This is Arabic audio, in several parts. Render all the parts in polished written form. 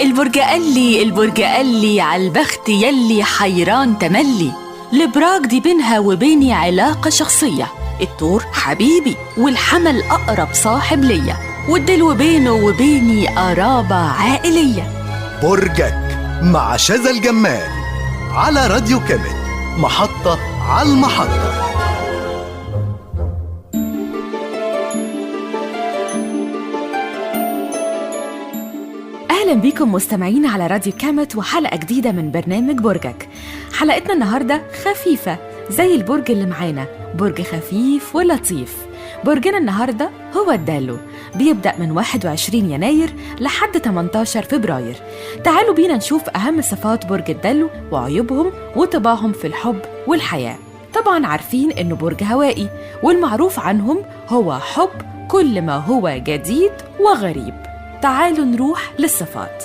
البرج قال لي عالبخت يلي حيران تملي. البراج دي بينها وبيني علاقة شخصية، الثور حبيبي والحمل أقرب صاحب ليا، والدلو بينه وبيني قرابة عائلية. برجك مع شذى الجمال على راديو كامل، محطة على المحطة. أهلا بيكم مستمعين على راديو كامت وحلقة جديدة من برنامج برجك. حلقتنا النهاردة خفيفة زي البرج اللي معانا، برج خفيف ولطيف. برجنا النهاردة هو الدلو، بيبدأ من 21 يناير لحد 18 فبراير. تعالوا بينا نشوف أهم صفات برج الدلو وعيوبهم وطباعهم في الحب والحياة. طبعا عارفين إنه برج هوائي، والمعروف عنهم هو حب كل ما هو جديد وغريب. تعالوا نروح للصفات.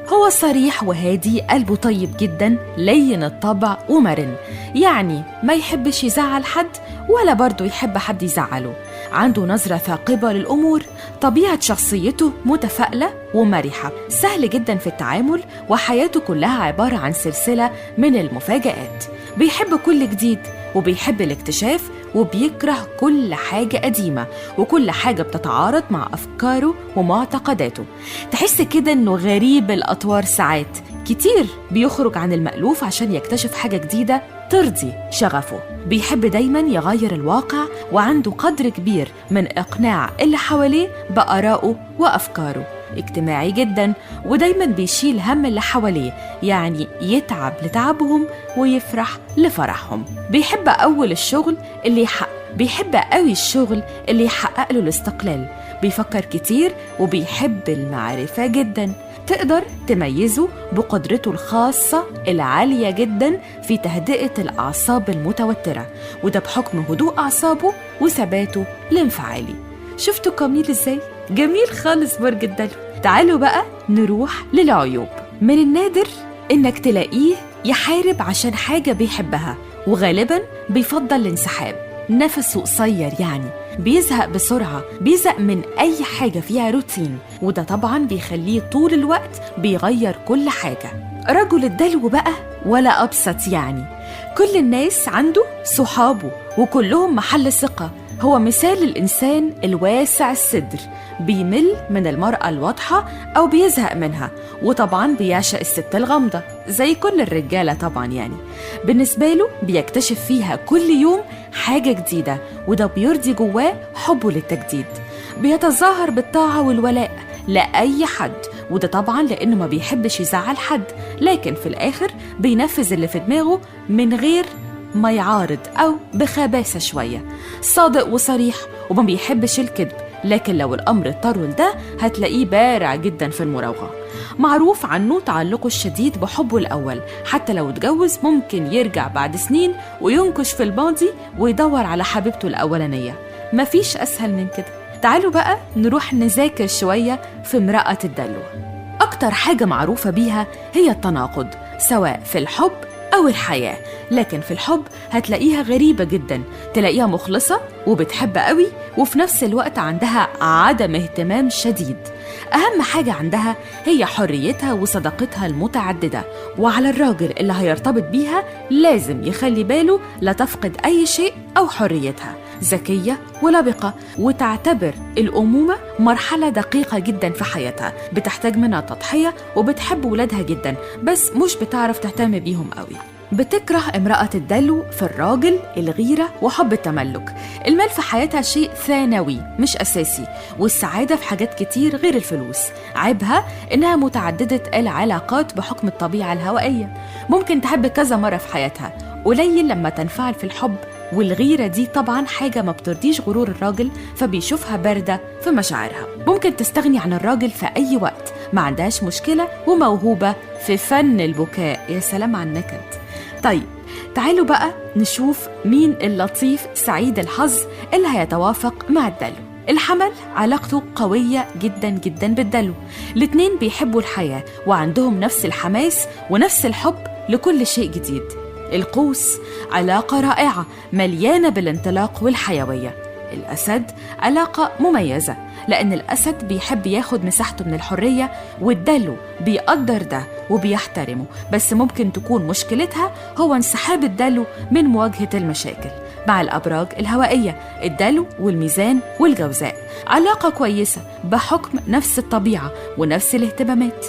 هو صريح وهادي، قلبه طيب جدا، لين الطبع ومرن، يعني ما يحبش يزعل حد ولا برضه يحب حد يزعله. عنده نظرة ثاقبة للأمور، طبيعة شخصيته متفائلة ومرحة، سهل جدا في التعامل، وحياته كلها عبارة عن سلسلة من المفاجآت. بيحب كل جديد وبيحب الاكتشاف، وبيكره كل حاجة قديمة وكل حاجة بتتعارض مع أفكاره ومعتقداته. تحس كده إنه غريب الأطوار، ساعات كتير بيخرج عن المألوف عشان يكتشف حاجة جديدة ترضي شغفه. بيحب دايما يغير الواقع، وعنده قدر كبير من إقناع اللي حواليه بآرائه وأفكاره. اجتماعي جدا ودايما بيشيل هم اللي حواليه، يعني يتعب لتعبهم ويفرح لفرحهم. بيحب قوي الشغل اللي يحقق له الاستقلال. بيفكر كتير وبيحب المعرفة جدا. تقدر تميزه بقدرته الخاصة العالية جدا في تهدئة الأعصاب المتوترة، وده بحكم هدوء أعصابه وثباته الانفعالي. شفتوا جميل ازاي؟ جميل خالص برج الدلو. تعالوا بقى نروح للعيوب. من النادر انك تلاقيه يحارب عشان حاجة بيحبها، وغالبا بيفضل الانسحاب. نفسه قصير، يعني بيزهق بسرعة، بيزهق من أي حاجة فيها روتين، وده طبعا بيخليه طول الوقت بيغير كل حاجة. رجل الدلو بقى ولا أبسط، يعني كل الناس عنده صحابه وكلهم محل ثقة. هو مثال الإنسان الواسع الصدر، بيمل من المرأة الواضحة أو بيزهق منها، وطبعا بيعشق الست الغامضة زي كل الرجالة طبعا. يعني بالنسبة له بيكتشف فيها كل يوم حاجة جديدة، وده بيرضي جواه حبه للتجديد. بيتظاهر بالطاعة والولاء لأي حد، وده طبعا لأنه ما بيحبش يزعل حد، لكن في الآخر بينفذ اللي في دماغه من غير ما يعارض أو بخباثة شوية. صادق وصريح وما بيحبش الكذب، لكن لو الأمر اضطر لده هتلاقيه بارع جدا في المراوغة. معروف عنه تعلقه الشديد بحبه الأول، حتى لو اتجوز ممكن يرجع بعد سنين وينكش في الماضي ويدور على حبيبته الأولانية. مفيش أسهل من كده. تعالوا بقى نروح نذاكر شوية في امرأة الدلو. أكتر حاجة معروفة بيها هي التناقض، سواء في الحب أو الحياة. لكن في الحب هتلاقيها غريبة جدا، تلاقيها مخلصة وبتحب قوي، وفي نفس الوقت عندها عدم اهتمام شديد. أهم حاجة عندها هي حريتها وصداقتها المتعددة، وعلى الراجل اللي هيرتبط بيها لازم يخلي باله لا تفقد أي شيء أو حريتها. ذكية ولبقة، وتعتبر الأمومة مرحلة دقيقة جدا في حياتها، بتحتاج منها تضحية، وبتحب ولادها جدا بس مش بتعرف تهتم بيهم قوي. بتكره امرأة الدلو في الراجل الغيرة وحب التملك. المال في حياتها شيء ثانوي مش أساسي، والسعادة في حاجات كتير غير الفلوس. عيبها إنها متعددة العلاقات بحكم الطبيعة الهوائية، ممكن تحب كذا مرة في حياتها، قليل لما تنفعل في الحب. والغيرة دي طبعا حاجة ما بترضيش غرور الراجل، فبيشوفها باردة في مشاعرها. ممكن تستغني عن الراجل في أي وقت، ما عندهاش مشكلة، وموهوبة في فن البكاء. يا سلام عن النكد. طيب تعالوا بقى نشوف مين اللطيف سعيد الحظ اللي هيتوافق مع الدلو. الحمل علاقته قوية جدا جدا بالدلو. الاتنين بيحبوا الحياة وعندهم نفس الحماس ونفس الحب لكل شيء جديد. القوس علاقة رائعة مليانة بالانطلاق والحيوية. الأسد علاقة مميزة، لأن الأسد بيحب ياخد مساحته من الحرية، والدلو بيقدر ده وبيحترمه، بس ممكن تكون مشكلتها هو انسحاب الدلو من مواجهة المشاكل. مع الأبراج الهوائية الدلو والميزان والجوزاء علاقة كويسة بحكم نفس الطبيعة ونفس الاهتمامات.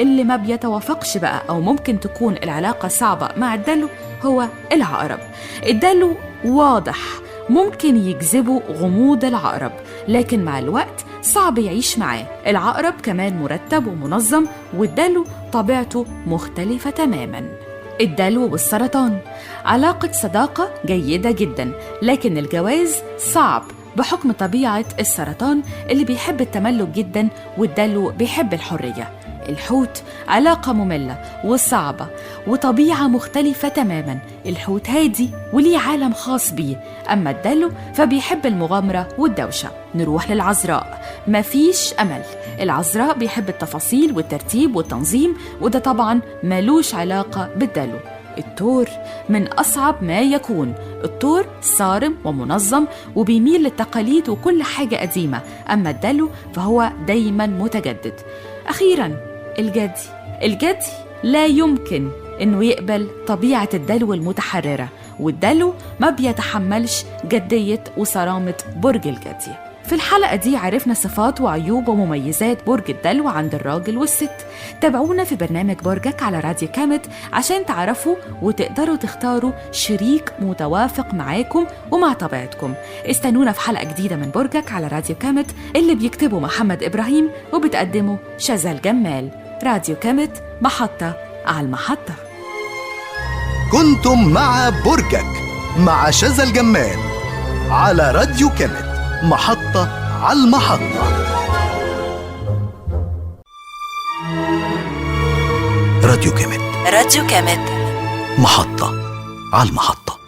اللي ما بيتوافقش بقى أو ممكن تكون العلاقة صعبة مع الدلو هو العقرب. الدلو واضح، ممكن يجذبوا غموض العقرب، لكن مع الوقت صعب يعيش معاه. العقرب كمان مرتب ومنظم، والدلو طبيعته مختلفة تماماً. الدلو والسرطان علاقة صداقة جيدة جدا، لكن الجواز صعب بحكم طبيعة السرطان اللي بيحب التملك جدا، والدلو بيحب الحرية. الحوت علاقة مملة وصعبة وطبيعة مختلفة تماما. الحوت هادي وليه عالم خاص بيه، أما الدلو فبيحب المغامرة والدوشة. نروح للعذراء، مفيش أمل. العذراء بيحب التفاصيل والترتيب والتنظيم، وده طبعا ملوش علاقة بالدلو. الثور من أصعب ما يكون. الثور صارم ومنظم وبيميل للتقاليد وكل حاجة قديمة، أما الدلو فهو دايما متجدد. أخيرا الجدي لا يمكن إنه يقبل طبيعة الدلو المتحررة، والدلو ما بيتحملش جدية وصرامة برج الجدي. في الحلقة دي عرفنا صفات وعيوب ومميزات برج الدلو عند الراجل والست. تابعونا في برنامج برجك على راديو كامت عشان تعرفوا وتقدروا تختاروا شريك متوافق معاكم ومع طبيعتكم. استنونا في حلقة جديدة من برجك على راديو كامت، اللي بيكتبه محمد إبراهيم وبتقدمه شذى الجمال. راديو كامت، محطة على المحطة. كنتم مع برجك مع شذى الجمال على راديو كامت، محطة على المحطة. راديو كامت، راديو كامت، محطة على المحطة.